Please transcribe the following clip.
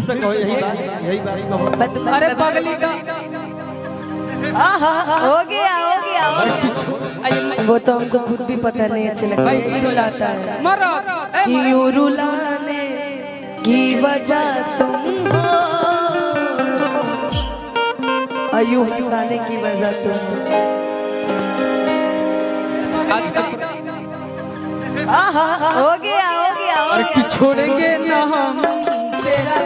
से कहो यही बात अरे पगली का हो गया वो तो हमको खुद भी पता नहीं अच्छा लगता है रुलाता है मरो क्यों रुलाने की वजह तुम हो अयू हंसाने की वजह तुम हो हो गया अरे कि छोड़ेंगे ना हम तेरा